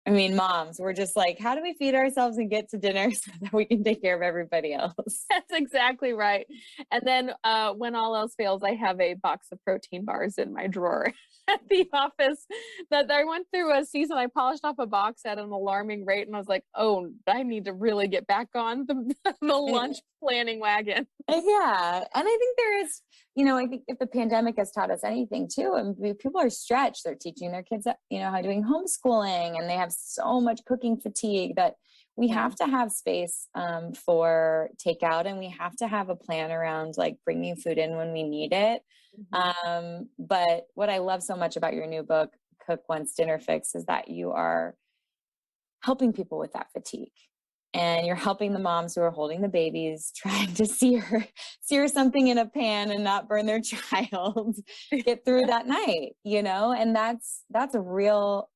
I mean, moms, we're just like, how do we feed ourselves and get to dinner so that we can take care of everybody else? That's exactly right. And then when all else fails, I have a box of protein bars in my drawer at the office that I went through a season. I polished off a box at an alarming rate, and I was like, oh, I need to really get back on the lunch planning wagon. Yeah. And I think there is, I think if the pandemic has taught us anything too, and people are stretched, they're teaching their kids, how doing homeschooling, and they have so much cooking fatigue that we have to have space for takeout, and we have to have a plan around like bringing food in when we need it. But what I love so much about your new book, Cook Once Dinner Fix, is that you are helping people with that fatigue. And you're helping the moms who are holding the babies, trying to sear something in a pan and not burn their child, get through that night, and that's a real,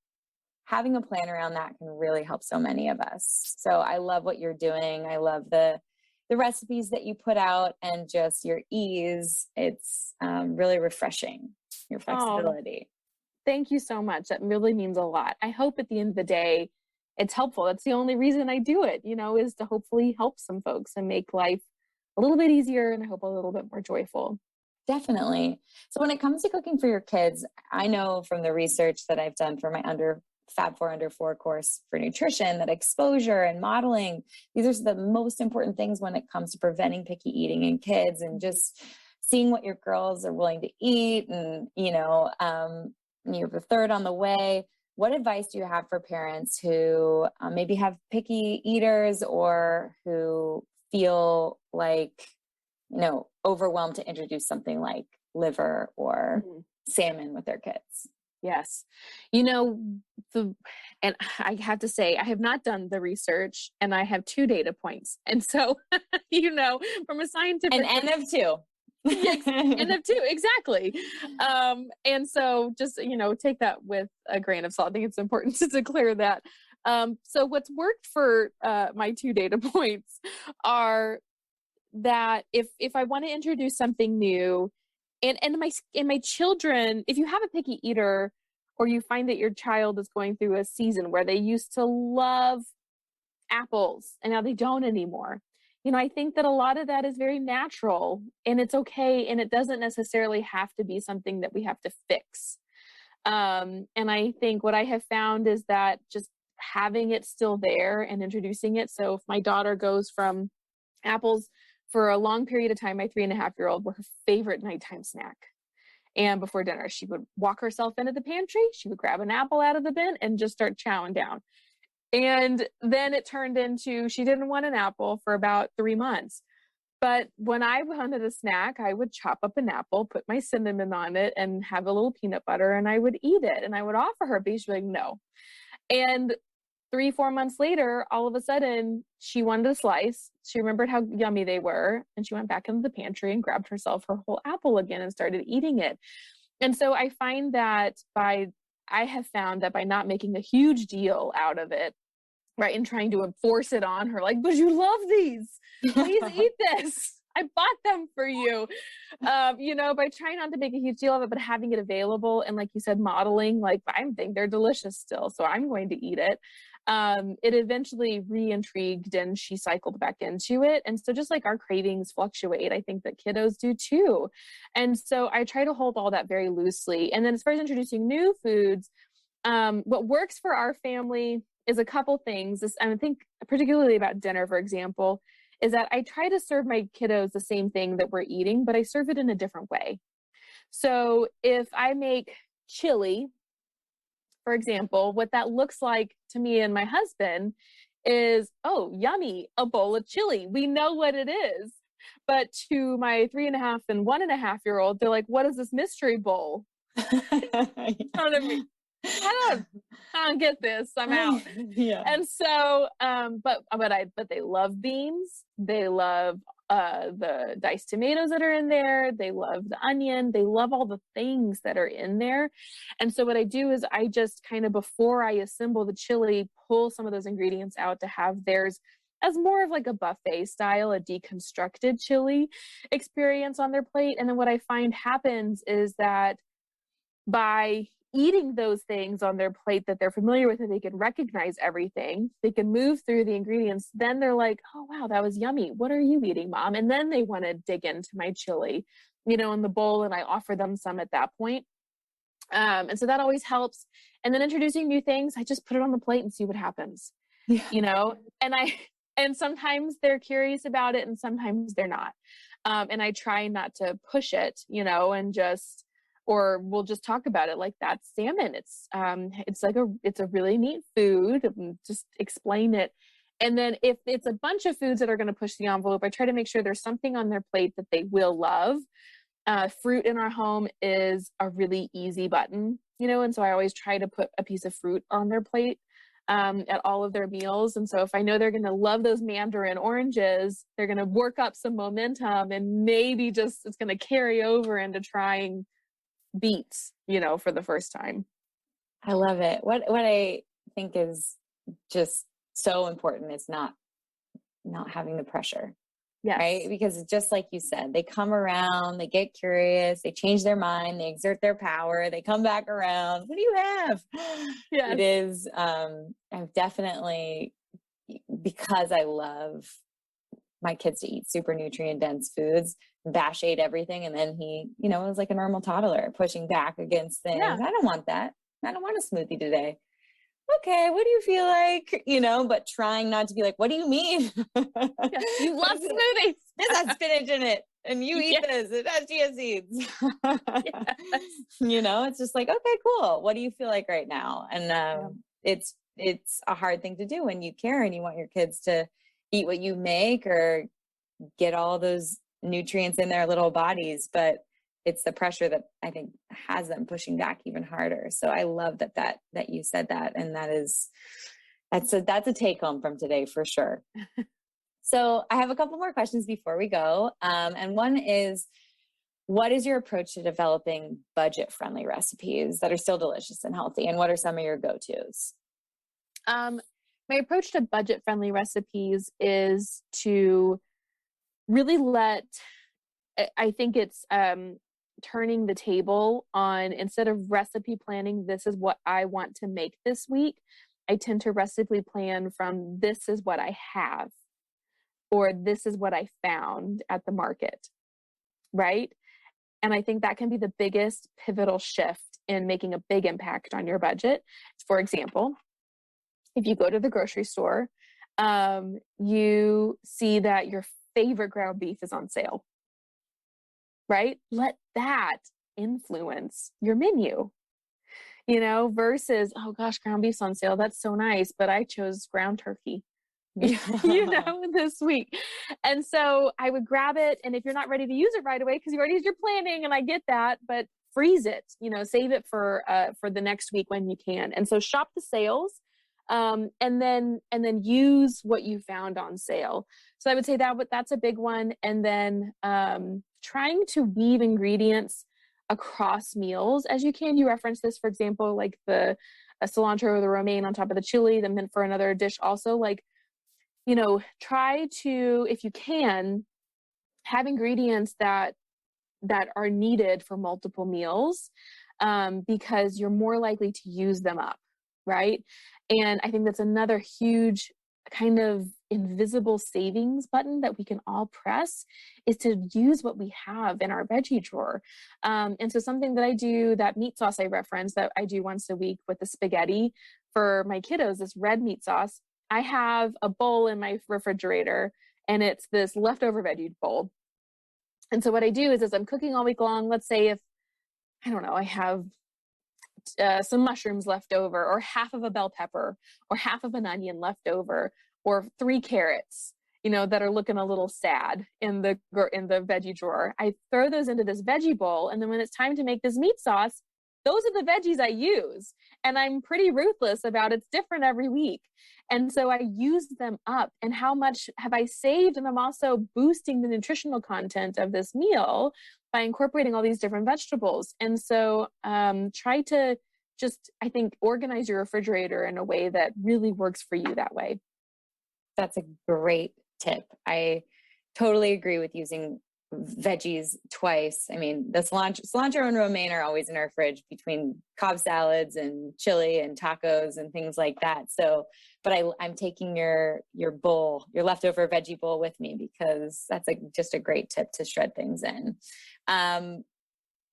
having a plan around that can really help so many of us. So I love what you're doing. I love the recipes that you put out, and just your ease. It's really refreshing, your flexibility. Thank you so much. That really means a lot. I hope at the end of the day, it's helpful. That's the only reason I do it, is to hopefully help some folks and make life a little bit easier, and I hope a little bit more joyful. Definitely. So when it comes to cooking for your kids, I know from the research that I've done for my Fab 4 Under 4 course for nutrition, that exposure and modeling, these are the most important things when it comes to preventing picky eating in kids, and just seeing what your girls are willing to eat. And, you have a third on the way. What advice do you have for parents who maybe have picky eaters, or who feel like, overwhelmed to introduce something like liver or salmon with their kids? Yes. And I have to say, I have not done the research and I have 2 data points. And so, from a scientific an N of 2. Yes, N of 2, exactly. And so just, take that with a grain of salt. I think it's important to declare that. So what's worked for my 2 data points are that if I want to introduce something new, and my children, if you have a picky eater, or you find that your child is going through a season where they used to love apples and now they don't anymore, I think that a lot of that is very natural and it's okay. And it doesn't necessarily have to be something that we have to fix. And I think what I have found is that just having it still there and introducing it. So if my daughter goes from apples for a long period of time, my 3.5-year-old were her favorite nighttime snack. And before dinner, she would walk herself into the pantry, she would grab an apple out of the bin and just start chowing down. And then it turned into, she didn't want an apple for about 3 months. But when I wanted a snack, I would chop up an apple, put my cinnamon on it and have a little peanut butter and I would eat it. And I would offer her, but she'd be like, no. And 3-4 months later, all of a sudden she wanted a slice. She remembered how yummy they were. And she went back into the pantry and grabbed herself her whole apple again and started eating it. And so I find that I have found that by not making a huge deal out of it, right, and trying to enforce it on her, like, but you love these, please eat this. I bought them for you. By trying not to make a huge deal of it, but having it available. And like you said, modeling, like, I think they're delicious still, so I'm going to eat it. It eventually re-intrigued and she cycled back into it. And so just like our cravings fluctuate, I think that kiddos do too. And so I try to hold all that very loosely. And then as far as introducing new foods, what works for our family is a couple things. I think particularly about dinner, for example, is that I try to serve my kiddos the same thing that we're eating, but I serve it in a different way. So if I make chili, for example, what that looks like to me and my husband is, oh, yummy, a bowl of chili. We know what it is. But to my 3.5 and 1.5-year-old, they're like, what is this mystery bowl? I don't get this. I'm out. Yeah. And so, but they love beans. They love the diced tomatoes that are in there. They love the onion. They love all the things that are in there. And so what I do is I just kind of, before I assemble the chili, pull some of those ingredients out to have theirs as more of like a buffet style, a deconstructed chili experience on their plate. And then what I find happens is that by eating those things on their plate that they're familiar with and they can recognize everything, they can move through the ingredients, then they're like, oh wow, that was yummy. What are you eating, Mom? And then they want to dig into my chili, in the bowl, and I offer them some at that point. And so that always helps. And then introducing new things, I just put it on the plate and see what happens. And sometimes they're curious about it and sometimes they're not. And I try not to push it, or we'll just talk about it like that's salmon. It's a really neat food. Just explain it. And then if it's a bunch of foods that are going to push the envelope, I try to make sure there's something on their plate that they will love. Fruit in our home is a really easy button, and so I always try to put a piece of fruit on their plate at all of their meals. And so if I know they're going to love those mandarin oranges, they're going to work up some momentum and maybe just it's going to carry over into trying beets, for the first time. I love it. What I think is just so important is not having the pressure. Yes. Right? Because just like you said, they come around, they get curious, they change their mind, they exert their power, they come back around. What do you have? Yes. It is, I've definitely, because I love my kids to eat super nutrient dense foods, Bash ate everything. And then he, was like a normal toddler pushing back against things. Yeah. I don't want that. I don't want a smoothie today. Okay. What do you feel like? But trying not to be like, what do you mean? Yeah, you love smoothies. This has spinach in it. And you eat this. It has chia seeds. It's just like, okay, cool. What do you feel like right now? And it's a hard thing to do when you care and you want your kids to eat what you make or get all those nutrients in their little bodies. But it's the pressure that I think has them pushing back even harder. So I love that you said that. And that's a take home from today for sure. So I have a couple more questions before we go. And one is, what is your approach to developing budget-friendly recipes that are still delicious and healthy? And what are some of your go-tos? My approach to budget-friendly recipes is to really I think it's turning the table on, instead of recipe planning, this is what I want to make this week, I tend to recipe plan from this is what I have, or this is what I found at the market, right? And I think that can be the biggest pivotal shift in making a big impact on your budget. For example, if you go to the grocery store, you see that your favorite ground beef is on sale, right? Let that influence your menu, versus, oh gosh, ground beef's on sale. That's so nice. But I chose ground turkey, this week. And so I would grab it. And if you're not ready to use it right away, because you already used your planning, and I get that, but freeze it, save it for the next week when you can. And so shop the sales, and then use what you found on sale. So I would say that's a big one. And then trying to weave ingredients across meals as you can. You referenced this, for example, like the cilantro or the romaine on top of the chili, then meant for another dish also. Like, try to, if you can, have ingredients that are needed for multiple meals, because you're more likely to use them up, right? And I think that's another huge kind of invisible savings button that we can all press, is to use what we have in our veggie drawer. And so something that I do, that meat sauce I referenced that I do once a week with the spaghetti for my kiddos, this red meat sauce, I have a bowl in my refrigerator, and it's this leftover veggie bowl. And so what I do is, as I'm cooking all week long, let's say if, I don't know, I have some mushrooms left over, or half of a bell pepper, or half of an onion left over, or 3 carrots, that are looking a little sad in the veggie drawer. I throw those into this veggie bowl. And then when it's time to make this meat sauce, those are the veggies I use. And I'm pretty ruthless about it's different every week. And so I use them up. And how much have I saved? And I'm also boosting the nutritional content of this meal by incorporating all these different vegetables. And so try to just, I think, organize your refrigerator in a way that really works for you that way. That's a great tip. I totally agree with using veggies twice. I mean, the cilantro and romaine are always in our fridge between Cobb salads and chili and tacos and things like that. So, but I'm taking your bowl, your leftover veggie bowl with me, because that's just a great tip to shred things in.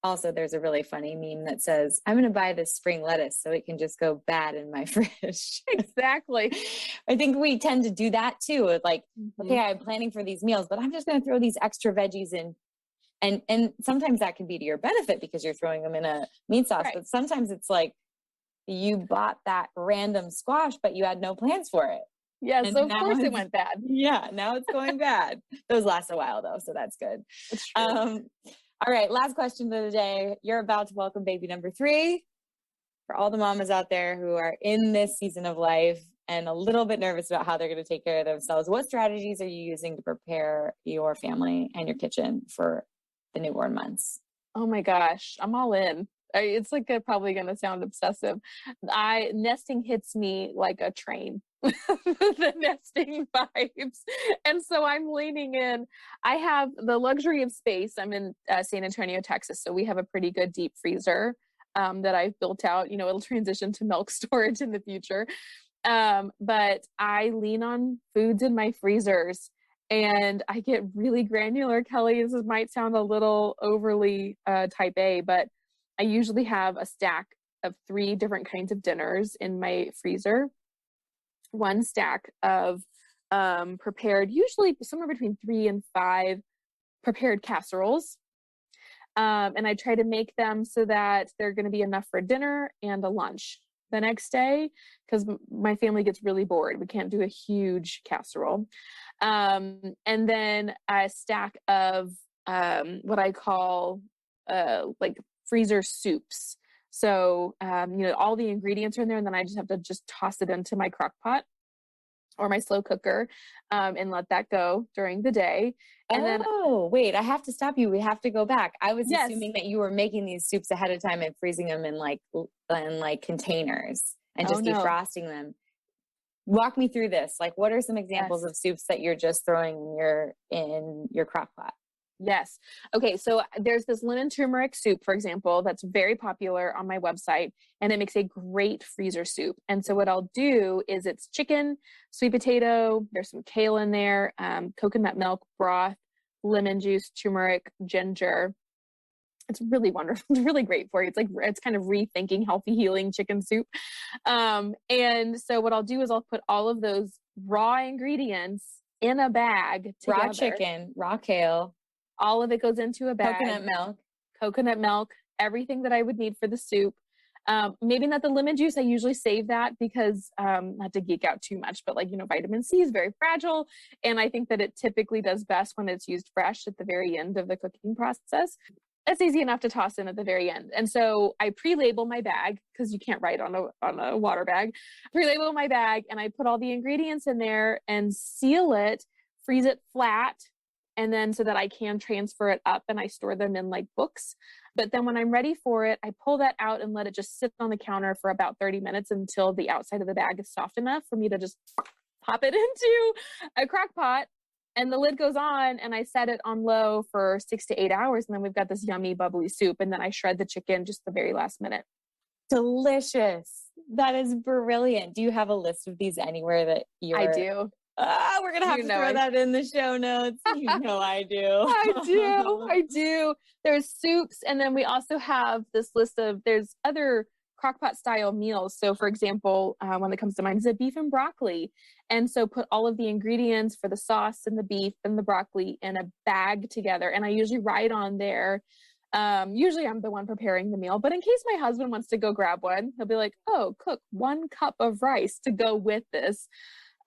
Also, there's a really funny meme that says, I'm going to buy this spring lettuce so it can just go bad in my fridge. Exactly. I think we tend to do that too. Like, okay, I'm planning for these meals, but I'm just going to throw these extra veggies in. And sometimes that can be to your benefit because you're throwing them in a meat sauce. Right. But sometimes it's like you bought that random squash, but you had no plans for it. Yeah, so of course it went bad. Yeah, now it's going bad. Those last a while though, so that's good. It's true. All right, last question of the day. You're about to welcome baby number 3. For all the mamas out there who are in this season of life and a little bit nervous about how they're going to take care of themselves, what strategies are you using to prepare your family and your kitchen for the newborn months? Oh my gosh, I'm all in. It's like probably going to sound obsessive. Nesting hits me like a train. The nesting vibes. And so I'm leaning in. I have the luxury of space. I'm in San Antonio, Texas. So we have a pretty good deep freezer that I've built out. It'll transition to milk storage in the future. But I lean on foods in my freezers. And I get really granular, Kelly. This might sound a little overly type A, but I usually have a stack of 3 different kinds of dinners in my freezer. 1 stack of prepared, usually somewhere between 3 and 5 prepared casseroles. And I try to make them so that they're going to be enough for dinner and a lunch the next day, because my family gets really bored. We can't do a huge casserole. And then a stack of what I call like freezer soups. So, all the ingredients are in there, and then I just have to just toss it into my crock pot or my slow cooker, and let that go during the day. And then, wait, I have to stop you. We have to go back. I was yes. assuming that you were making these soups ahead of time and freezing them in like containers and just defrosting them. Walk me through this. Like, what are some examples of soups that you're just throwing in your crock pot? Yes. Okay. So there's this lemon turmeric soup, for example, that's very popular on my website, and it makes a great freezer soup. And so what I'll do is it's chicken, sweet potato, there's some kale in there, coconut milk, broth, lemon juice, turmeric, ginger. It's really wonderful. It's really great for you. It's kind of rethinking healthy, healing chicken soup. And so what I'll do is I'll put all of those raw ingredients in a bag together. Raw chicken, raw kale. All of it goes into a bag. Coconut milk, everything that I would need for the soup. Maybe not the lemon juice. I usually save that because, not to geek out too much, but vitamin C is very fragile. And I think that it typically does best when it's used fresh at the very end of the cooking process. It's easy enough to toss in at the very end. And so I pre-label my bag, because you can't write on a water bag. Pre-label my bag, and I put all the ingredients in there and seal it, freeze it flat, and then so that I can transfer it up, and I store them in like books. But then when I'm ready for it, I pull that out and let it just sit on the counter for about 30 minutes until the outside of the bag is soft enough for me to just pop it into a crock pot, and the lid goes on, and I set it on low for 6 to 8 hours. And then we've got this yummy, bubbly soup. And then I shred the chicken just the very last minute. Delicious. That is brilliant. Do you have a list of these anywhere that you're... I do. We're going to have to throw that in the show notes. You know I do. I do. There's soups. And then we also have this list of, there's other crockpot style meals. So for example, one that comes to mind is a beef and broccoli. And so put all of the ingredients for the sauce and the beef and the broccoli in a bag together. And I usually write on there, usually I'm the one preparing the meal, but in case my husband wants to go grab one, he'll be like, oh, cook 1 cup of rice to go with this.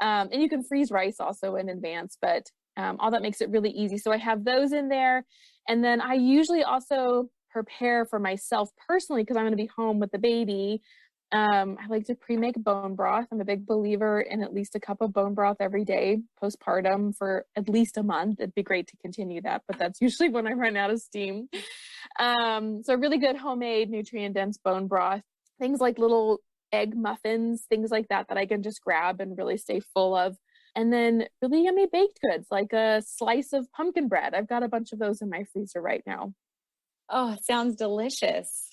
And you can freeze rice also in advance, but all that makes it really easy. So I have those in there. And then I usually also prepare for myself personally, because I'm going to be home with the baby. I like to pre-make bone broth. I'm a big believer in at least a cup of bone broth every day postpartum for at least a month. It'd be great to continue that, but that's usually when I run out of steam. So really good homemade nutrient-dense bone broth, things like little egg muffins, things like that I can just grab and really stay full of. And then really yummy baked goods, like a slice of pumpkin bread. I've got a bunch of those in my freezer right now. Oh, it sounds delicious.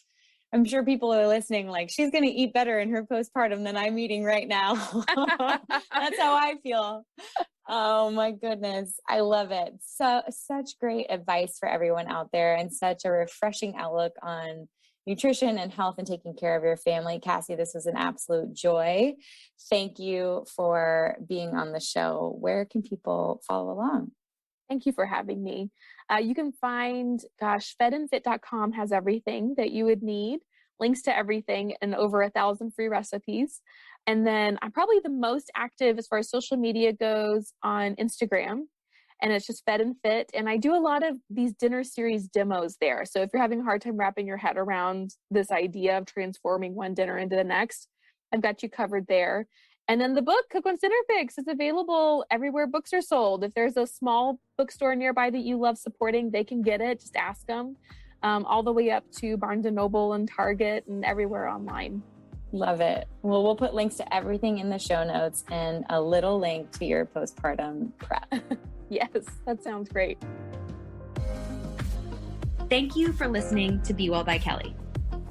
I'm sure people are listening like, she's going to eat better in her postpartum than I'm eating right now. That's how I feel. Oh my goodness. I love it. So such great advice for everyone out there, and such a refreshing outlook on nutrition and health and taking care of your family. Cassy, this was an absolute joy. Thank you for being on the show. Where can people follow along? Thank you for having me. You can find, fedandfit.com has everything that you would need, links to everything, and over 1,000 free recipes. And then I'm probably the most active as far as social media goes on Instagram, and it's just Fed and Fit. And I do a lot of these dinner series demos there. So if you're having a hard time wrapping your head around this idea of transforming one dinner into the next, I've got you covered there. And then the book, Cook One Dinner Fix, is available everywhere books are sold. If there's a small bookstore nearby that you love supporting, they can get it. Just ask them. All the way up to Barnes & Noble and Target and everywhere online. Love it. Well, we'll put links to everything in the show notes and a little link to your postpartum prep. Yes, that sounds great. Thank you for listening to Be Well by Kelly.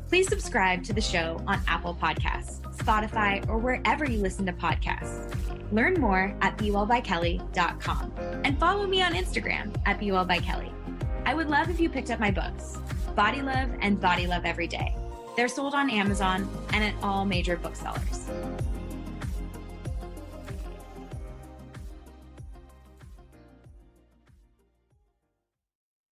Please subscribe to the show on Apple Podcasts, Spotify, or wherever you listen to podcasts. Learn more at bewellbykelly.com and follow me on Instagram at bewellbykelly. I would love if you picked up my books, Body Love and Body Love Every Day. They're sold on Amazon and at all major booksellers.